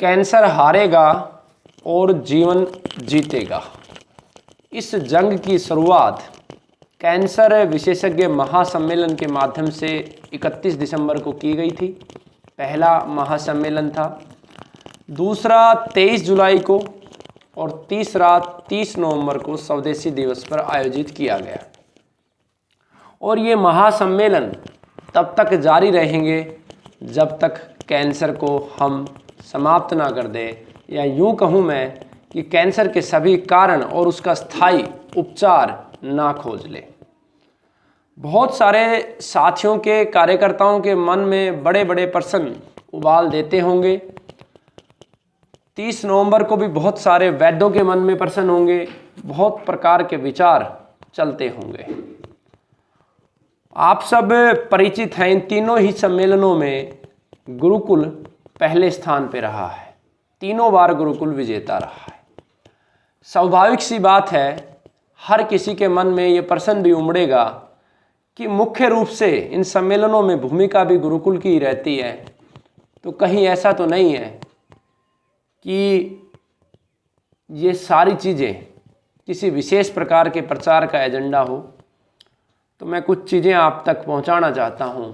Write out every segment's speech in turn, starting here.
Cancer हारेगा और जीवन जीतेगा। इस जंग की शुरुआत कैंसर विशेषज्ञ महासम्मेलन के माध्यम से 31 दिसंबर को की गई थी। पहला महासम्मेलन था। दूसरा 23 जुलाई को और तीसरा 30 नवंबर को स्वदेशी दिवस पर आयोजित किया गया। और ये महासम्मेलन तब तक जारी रहेंगे जब तक कैंसर को हम समाप्त ना कर दें, या यूँ कहूँ मैं कि कैंसर के सभी कारण और उसका स्थायी उपचार ना खोज ले। बहुत सारे साथियों के, कार्यकर्ताओं के मन में बड़े बड़े प्रश्न उबाल देते होंगे। 30 नवंबर को भी बहुत सारे वैद्यों के मन में प्रश्न होंगे, बहुत प्रकार के विचार चलते होंगे। आप सब परिचित हैं, इन तीनों ही सम्मेलनों में गुरुकुल पहले स्थान पे रहा है। तीनों बार गुरुकुल विजेता रहा है। स्वाभाविक सी बात है, हर किसी के मन में ये प्रश्न भी उमड़ेगा कि मुख्य रूप से इन सम्मेलनों में भूमिका भी गुरुकुल की ही रहती है, तो कहीं ऐसा तो नहीं है कि ये सारी चीज़ें किसी विशेष प्रकार के प्रचार का एजेंडा हो। तो मैं कुछ चीज़ें आप तक पहुंचाना चाहता हूं।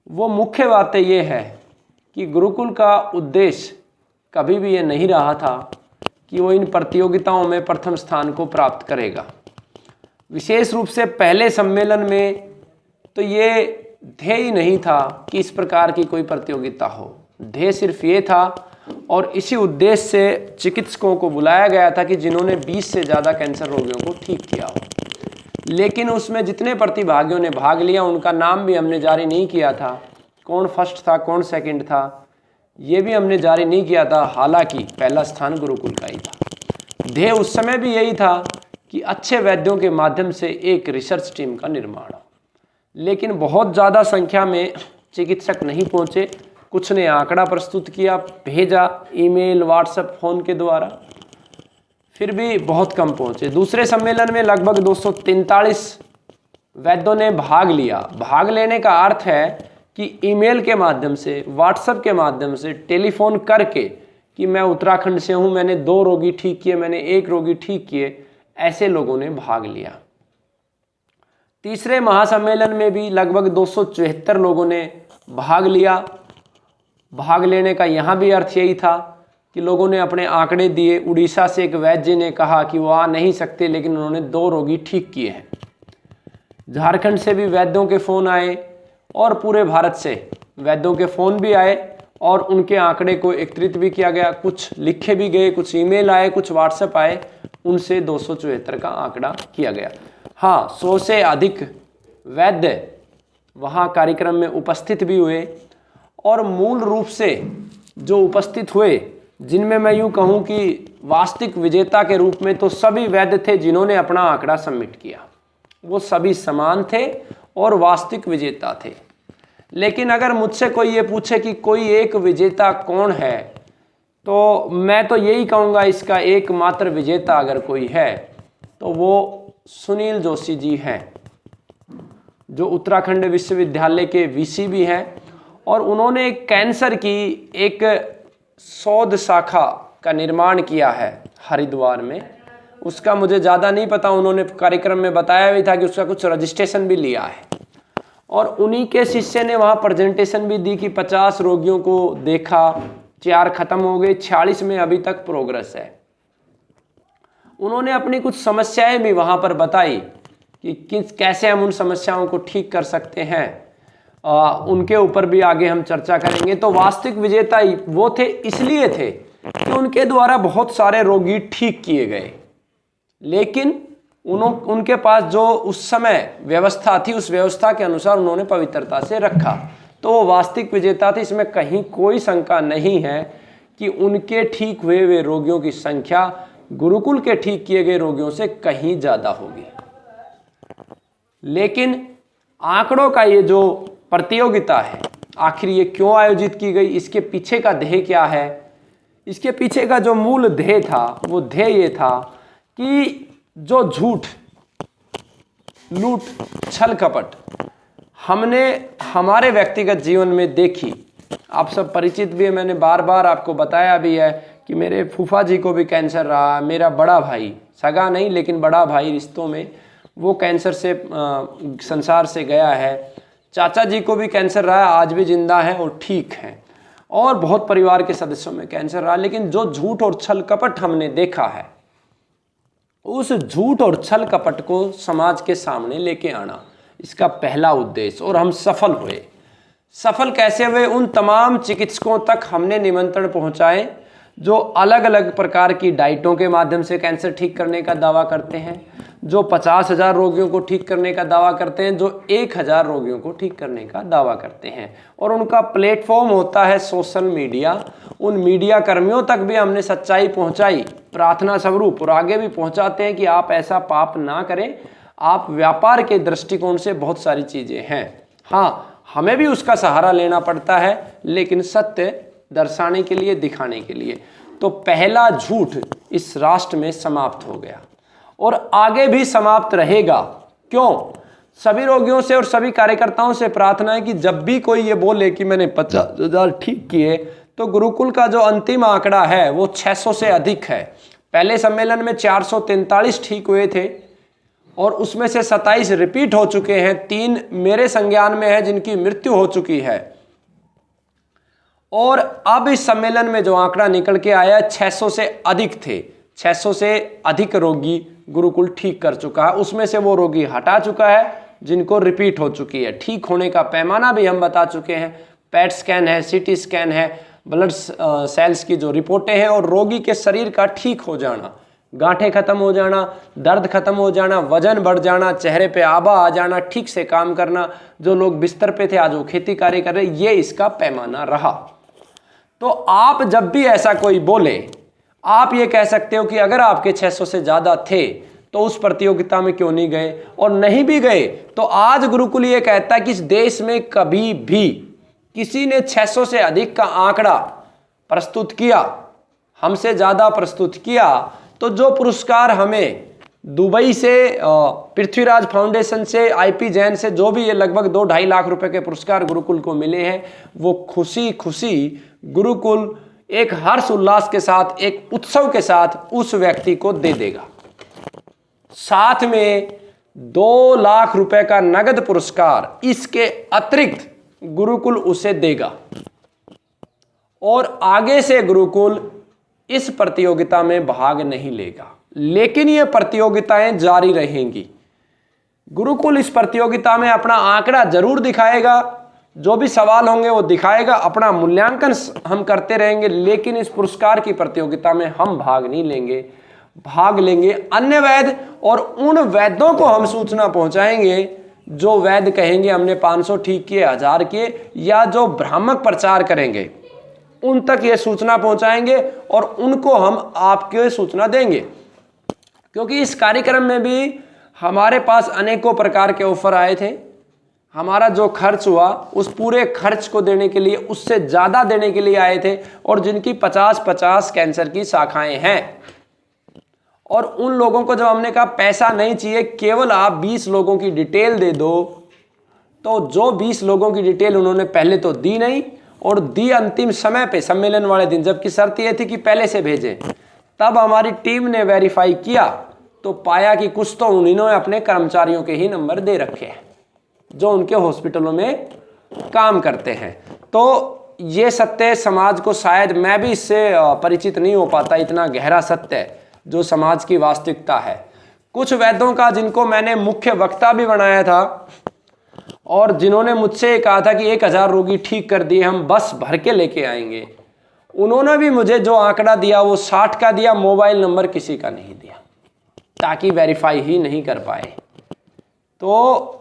वो मुख्य बातें ये है कि गुरुकुल का उद्देश्य कभी भी ये नहीं रहा था कि वो इन प्रतियोगिताओं में प्रथम स्थान को प्राप्त करेगा। विशेष रूप से पहले सम्मेलन में तो ये ध्येय ही नहीं था कि इस प्रकार की कोई प्रतियोगिता हो। ध्येय सिर्फ ये था, और इसी उद्देश्य से चिकित्सकों को बुलाया गया था कि जिन्होंने 20 से ज़्यादा कैंसर रोगियों को ठीक किया हो। लेकिन उसमें जितने प्रतिभागियों ने भाग लिया उनका नाम भी हमने जारी नहीं किया था। कौन फर्स्ट था, कौन सेकंड था, ये भी हमने जारी नहीं किया था। हालांकि पहला स्थान गुरुकुल का ही था। ध्येय उस समय भी यही था कि अच्छे वैद्यों के माध्यम से एक रिसर्च टीम का निर्माण हो। लेकिन बहुत ज़्यादा संख्या में चिकित्सक नहीं पहुँचे। कुछ ने आंकड़ा प्रस्तुत किया, भेजा ईमेल, व्हाट्सएप, फ़ोन के द्वारा, फिर भी बहुत कम पहुँचे। दूसरे सम्मेलन में लगभग 243 वैद्यों ने भाग लिया। भाग लेने का अर्थ है कि ईमेल के माध्यम से, व्हाट्सएप के माध्यम से, टेलीफोन करके कि मैं उत्तराखंड से हूँ, मैंने 2 रोगी ठीक किए, मैंने 1 रोगी ठीक किए, ऐसे लोगों ने भाग लिया। तीसरे महासम्मेलन में भी लगभग 274 लोगों ने भाग लिया। भाग लेने का यहाँ भी अर्थ यही था कि लोगों ने अपने आंकड़े दिए। उड़ीसा से एक वैद्य ने कहा कि वो आ नहीं सकते, लेकिन उन्होंने 2 रोगी ठीक किए हैं। झारखंड से भी वैद्यों के फ़ोन आए और पूरे भारत से वैद्यों के फ़ोन भी आए और उनके आंकड़े को एकत्रित भी किया गया। कुछ लिखे भी गए, कुछ ईमेल आए, कुछ व्हाट्सएप आए, उनसे 274 का आंकड़ा किया गया। हाँ, 100 से अधिक वैद्य वहाँ कार्यक्रम में उपस्थित भी हुए। और मूल रूप से जो उपस्थित हुए, जिनमें मैं यूँ कहूँ कि वास्तविक विजेता के रूप में तो सभी वैद्य थे जिन्होंने अपना आंकड़ा सबमिट किया। वो सभी समान थे और वास्तविक विजेता थे। लेकिन अगर मुझसे कोई ये पूछे कि कोई एक विजेता कौन है, तो मैं तो यही कहूँगा इसका एकमात्र विजेता अगर कोई है तो वो सुनील जोशी जी हैं, जो उत्तराखंड विश्वविद्यालय के वीसी भी हैं। और उन्होंने कैंसर की एक शोध शाखा का निर्माण किया है हरिद्वार में। उसका मुझे ज़्यादा नहीं पता, उन्होंने कार्यक्रम में बताया भी था कि उसका कुछ रजिस्ट्रेशन भी लिया है। और उन्हीं के शिष्य ने वहाँ प्रेजेंटेशन भी दी कि 50 रोगियों को देखा, 4 खत्म हो गए, 46 में अभी तक प्रोग्रेस है। उन्होंने अपनी कुछ समस्याएं भी वहाँ पर बताई कि कैसे हम उन समस्याओं को ठीक कर सकते हैं। उनके ऊपर भी आगे हम चर्चा करेंगे। तो वास्तविक विजेता वो थे, इसलिए थे कि उनके द्वारा बहुत सारे रोगी ठीक किए गए। लेकिन उनके पास जो उस समय व्यवस्था थी, उस व्यवस्था के अनुसार उन्होंने पवित्रता से रखा, तो वो वास्तविक विजेता थे। इसमें कहीं कोई शंका नहीं है कि उनके ठीक हुए हुए रोगियों की संख्या गुरुकुल के ठीक किए गए रोगियों से कहीं ज़्यादा होगी। लेकिन आंकड़ों का ये जो प्रतियोगिता है, आखिर ये क्यों आयोजित की गई, इसके पीछे का ध्येय क्या है? इसके पीछे का जो मूल ध्येय था, वो ध्येय ये था कि जो झूठ, लूट, छल कपट हमने हमारे व्यक्तिगत जीवन में देखी, आप सब परिचित भी है, मैंने बार बार आपको बताया भी है कि मेरे फूफा जी को भी कैंसर रहा, मेरा बड़ा भाई, सगा नहीं लेकिन बड़ा भाई रिश्तों में, वो कैंसर से संसार से गया है। चाचा जी को भी कैंसर रहा, आज भी जिंदा है और ठीक हैं। और बहुत परिवार के सदस्यों में कैंसर रहा। लेकिन जो झूठ और छल कपट हमने देखा है, उस झूठ और छल कपट को समाज के सामने लेके आना इसका पहला उद्देश्य, और हम सफल हुए। सफल कैसे हुए? उन तमाम चिकित्सकों तक हमने निमंत्रण पहुंचाए जो अलग अलग प्रकार की डाइटों के माध्यम से कैंसर ठीक करने का दावा करते हैं, जो 50,000 रोगियों को ठीक करने का दावा करते हैं, जो 1,000 रोगियों को ठीक करने का दावा करते हैं। और उनका प्लेटफॉर्म होता है सोशल मीडिया। उन मीडिया कर्मियों तक भी हमने सच्चाई पहुंचाई प्रार्थना स्वरूप, और आगे भी पहुंचाते हैं कि आप ऐसा पाप ना करें। आप व्यापार के दृष्टिकोण से बहुत सारी चीज़ें हैं, हाँ हमें भी उसका सहारा लेना पड़ता है, लेकिन सत्य दर्शाने के लिए, दिखाने के लिए। तो पहला झूठ इस राष्ट्र में समाप्त हो गया और आगे भी समाप्त रहेगा। क्यों? सभी रोगियों से और सभी कार्यकर्ताओं से प्रार्थना है कि जब भी कोई ये बोले कि मैंने 50,000 ठीक किए, तो गुरुकुल का जो अंतिम आंकड़ा है वो 600 से अधिक है। पहले सम्मेलन में 443 ठीक हुए थे और उसमें से 27 रिपीट हो चुके हैं। 3 मेरे संज्ञान में है जिनकी मृत्यु हो चुकी है। और अब इस सम्मेलन में जो आंकड़ा निकल के आया 600 से अधिक थे। 600 से अधिक रोगी गुरुकुल ठीक कर चुका है। उसमें से वो रोगी हटा चुका है जिनको रिपीट हो चुकी है। ठीक होने का पैमाना भी हम बता चुके हैं। पेट स्कैन है, सीटी स्कैन है, ब्लड सेल्स की जो रिपोर्टें हैं, और रोगी के शरीर का ठीक हो जाना, गांठें खत्म हो जाना, दर्द खत्म हो जाना, वजन बढ़ जाना, चेहरे पे आभा आ जाना, ठीक से काम करना। जो लोग बिस्तर पे थे आज वो खेती कार्य कर रहे, ये इसका पैमाना रहा। तो आप जब भी ऐसा कोई बोले, आप ये कह सकते हो कि अगर आपके 600 से ज़्यादा थे तो उस प्रतियोगिता में क्यों नहीं गए, और नहीं भी गए तो आज गुरुकुल ये कहता है कि इस देश में कभी भी किसी ने 600 से अधिक का आंकड़ा प्रस्तुत किया, हमसे ज़्यादा प्रस्तुत किया, तो जो पुरस्कार हमें दुबई से, पृथ्वीराज फाउंडेशन से, IP जैन से, जो भी ये लगभग 2-2.5 लाख रुपए के पुरस्कार गुरुकुल को मिले हैं, वो खुशी खुशी गुरुकुल एक हर्ष उल्लास के साथ, एक उत्सव के साथ उस व्यक्ति को दे देगा। साथ में 2 लाख रुपए का नगद पुरस्कार इसके अतिरिक्त गुरुकुल उसे देगा। और आगे से गुरुकुल इस प्रतियोगिता में भाग नहीं लेगा, लेकिन ये प्रतियोगिताएं जारी रहेंगी। गुरुकुल इस प्रतियोगिता में अपना आंकड़ा जरूर दिखाएगा, जो भी सवाल होंगे वो दिखाएगा, अपना मूल्यांकन हम करते रहेंगे, लेकिन इस पुरस्कार की प्रतियोगिता में हम भाग नहीं लेंगे। भाग लेंगे अन्य वैद्य, और उन वैद्यों को हम सूचना पहुंचाएंगे जो वैद्य कहेंगे हमने 500 ठीक किए, 1000 किए, या जो भ्रामक प्रचार करेंगे उन तक ये सूचना पहुंचाएंगे और उनको हम आपके सूचना देंगे। क्योंकि इस कार्यक्रम में भी हमारे पास अनेकों प्रकार के ऑफर आए थे। हमारा जो खर्च हुआ उस पूरे खर्च को देने के लिए, उससे ज़्यादा देने के लिए आए थे, और जिनकी 50-50 कैंसर की शाखाएं हैं। और उन लोगों को जब हमने कहा पैसा नहीं चाहिए, केवल आप 20 लोगों की डिटेल दे दो, तो जो 20 लोगों की डिटेल उन्होंने पहले तो दी नहीं, और दी अंतिम समय पे सम्मेलन वाले दिन, जबकि शर्त यह थी कि पहले से भेजें। तब हमारी टीम ने वेरीफाई किया तो पाया कि कुछ तो उन्होंने अपने कर्मचारियों के ही नंबर दे रखे हैं जो उनके हॉस्पिटलों में काम करते हैं। तो ये सत्य समाज को, शायद मैं भी इससे परिचित नहीं हो पाता, इतना गहरा सत्य जो समाज की वास्तविकता है। कुछ वैद्यों का, जिनको मैंने मुख्य वक्ता भी बनाया था और जिन्होंने मुझसे कहा था कि 1000 रोगी ठीक कर दिए, हम बस भर के लेके आएंगे, उन्होंने भी मुझे जो आंकड़ा दिया वो 60 का दिया, मोबाइल नंबर किसी का नहीं दिया, ताकि वेरीफाई ही नहीं कर पाए। तो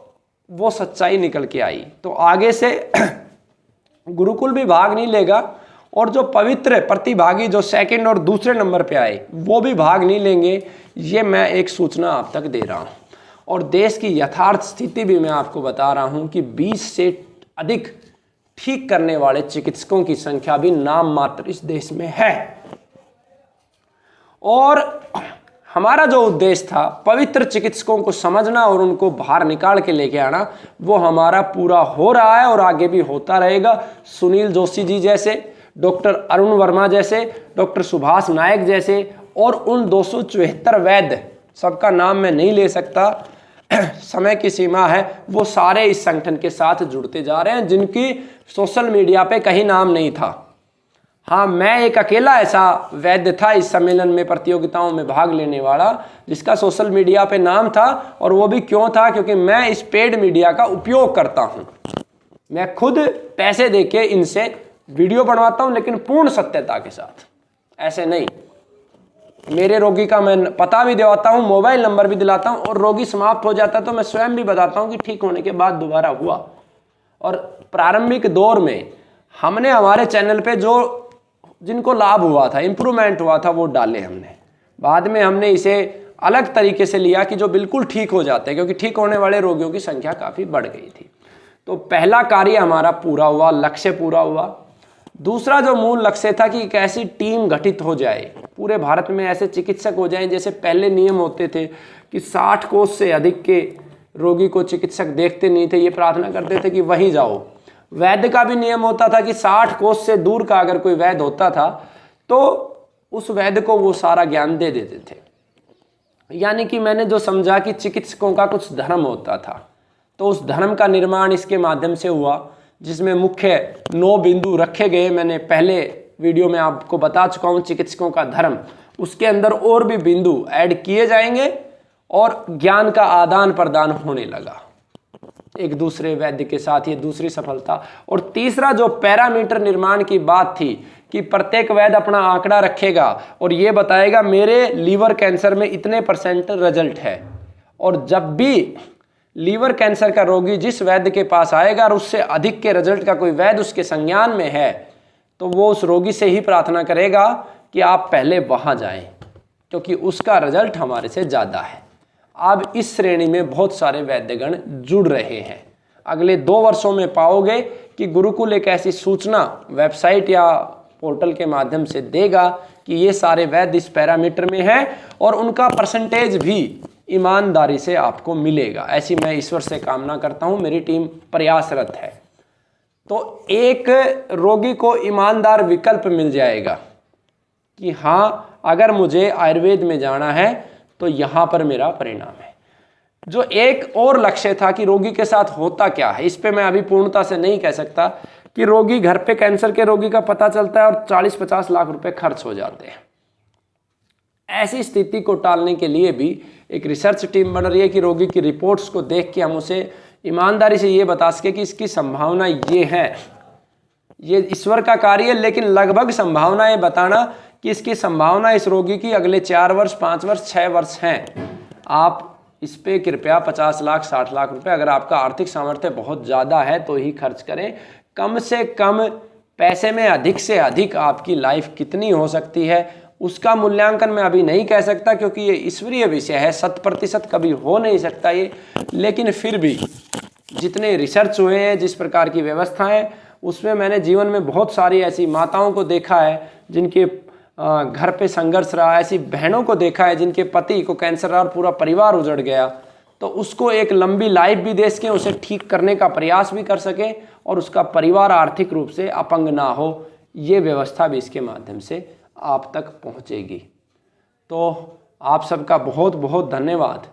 वो सच्चाई निकल के आई। तो आगे से गुरुकुल भी भाग नहीं लेगा, और जो पवित्र प्रतिभागी जो सेकंड और दूसरे नंबर पे आए वो भी भाग नहीं लेंगे। ये मैं एक सूचना आप तक दे रहा हूँ, और देश की यथार्थ स्थिति भी मैं आपको बता रहा हूँ कि 20 से अधिक ठीक करने वाले चिकित्सकों की संख्या भी नाम मात्र इस देश में है। और हमारा जो उद्देश्य था पवित्र चिकित्सकों को समझना और उनको बाहर निकाल के लेके आना, वो हमारा पूरा हो रहा है और आगे भी होता रहेगा। सुनील जोशी जी जैसे, डॉक्टर अरुण वर्मा जैसे, डॉक्टर सुभाष नायक जैसे और उन 274 वैद्य, सबका नाम मैं नहीं ले सकता, समय की सीमा है, वो सारे इस संगठन के साथ जुड़ते जा रहे हैं जिनकी सोशल मीडिया पे कहीं नाम नहीं था। हाँ, मैं एक अकेला ऐसा वैद्य था इस सम्मेलन में प्रतियोगिताओं में भाग लेने वाला जिसका सोशल मीडिया पे नाम था, और वो भी क्यों था, क्योंकि मैं इस पेड मीडिया का उपयोग करता हूँ। मैं खुद पैसे देके इनसे वीडियो बनवाता हूँ, लेकिन पूर्ण सत्यता के साथ, ऐसे नहीं। मेरे रोगी का मैं पता भी दिलाता हूँ, मोबाइल नंबर भी दिलाता हूँ, और रोगी समाप्त हो जाता तो मैं स्वयं भी बताता हूँ कि ठीक होने के बाद दोबारा हुआ। और प्रारंभिक दौर में हमने हमारे चैनल पे जो जिनको लाभ हुआ था, इम्प्रूवमेंट हुआ था, वो डाले हमने। बाद में हमने इसे अलग तरीके से लिया कि जो बिल्कुल ठीक हो जाते हैं, क्योंकि ठीक होने वाले रोगियों की संख्या काफ़ी बढ़ गई थी। तो पहला कार्य हमारा पूरा हुआ, लक्ष्य पूरा हुआ। दूसरा जो मूल लक्ष्य था कि एक ऐसी टीम गठित हो जाए, पूरे भारत में ऐसे चिकित्सक हो जाएं, जैसे पहले नियम होते थे कि 60 कोस से अधिक के रोगी को चिकित्सक देखते नहीं थे, ये प्रार्थना करते थे कि वहीं जाओ। वैद्य का भी नियम होता था कि 60 कोस से दूर का अगर कोई वैद्य होता था तो उस वैद्य को वो सारा ज्ञान दे देते थे। यानी कि मैंने जो समझा कि चिकित्सकों का कुछ धर्म होता था, तो उस धर्म का निर्माण इसके माध्यम से हुआ, जिसमें मुख्य 9 बिंदु रखे गए। मैंने पहले वीडियो में आपको बता चुका हूँ चिकित्सकों का धर्म, उसके अंदर और भी बिंदु ऐड किए जाएंगे और ज्ञान का आदान प्रदान होने लगा एक दूसरे वैद्य के साथ। ये दूसरी सफलता। और तीसरा जो पैरामीटर निर्माण की बात थी कि प्रत्येक वैद्य अपना आंकड़ा रखेगा और ये बताएगा मेरे लीवर कैंसर में इतने % रिजल्ट है, और जब भी लीवर कैंसर का रोगी जिस वैद्य के पास आएगा और उससे अधिक के रिजल्ट का कोई वैद्य उसके संज्ञान में है, तो वो उस रोगी से ही प्रार्थना करेगा कि आप पहले वहां जाएं, क्योंकि उसका रिजल्ट हमारे से ज़्यादा है। अब इस श्रेणी में बहुत सारे वैद्यगण जुड़ रहे हैं। अगले 2 वर्षों में पाओगे कि गुरुकुल एक ऐसी सूचना वेबसाइट या पोर्टल के माध्यम से देगा कि ये सारे वैद्य इस पैरामीटर में हैं और उनका परसेंटेज भी ईमानदारी से आपको मिलेगा। ऐसी मैं ईश्वर से कामना करता हूँ, मेरी टीम प्रयासरत है। तो एक रोगी को ईमानदार विकल्प मिल जाएगा कि हाँ, अगर मुझे आयुर्वेद में जाना है तो यहाँ पर मेरा परिणाम है। जो एक और लक्ष्य था कि रोगी के साथ होता क्या है, इस पे मैं अभी पूर्णता से नहीं कह सकता कि रोगी घर पे कैंसर के रोगी का पता चलता है और 40-50 लाख रुपए खर्च हो जाते हैं। ऐसी स्थिति को टालने के लिए भी एक रिसर्च टीम बन रही है कि रोगी की रिपोर्ट्स को देख के हम उसे ईमानदारी से ये बता सके कि इसकी संभावना ये है। ये ईश्वर का कार्य है, लेकिन लगभग संभावनाएं बताना कि इसकी संभावना इस रोगी की अगले 4 वर्ष, 5 वर्ष, 6 वर्ष हैं। आप इस पे कृपया 50 लाख, 60 लाख रुपए, अगर आपका आर्थिक सामर्थ्य बहुत ज़्यादा है तो ही खर्च करें। कम से कम पैसे में अधिक से अधिक आपकी लाइफ कितनी हो सकती है उसका मूल्यांकन मैं अभी नहीं कह सकता, क्योंकि ये ईश्वरीय विषय है, 100% कभी हो नहीं सकता ये। लेकिन फिर भी जितने रिसर्च हुए हैं, जिस प्रकार की व्यवस्था है, उसमें मैंने जीवन में बहुत सारी ऐसी माताओं को देखा है जिनके घर पे संघर्ष रहा, ऐसी बहनों को देखा है जिनके पति को कैंसर रहा और पूरा परिवार उजड़ गया, तो उसको एक लंबी लाइफ भी दे सकें, उसे ठीक करने का प्रयास भी कर सकें और उसका परिवार आर्थिक रूप से अपंग ना हो, ये व्यवस्था भी इसके माध्यम से आप तक पहुंचेगी। तो आप सबका बहुत बहुत धन्यवाद।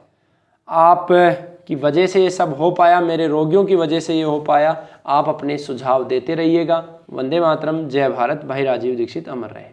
आप की वजह से ये सब हो पाया, मेरे रोगियों की वजह से ये हो पाया। आप अपने सुझाव देते रहिएगा। वंदे मातरम, जय भारत। भाई राजीव दीक्षित अमर रहे।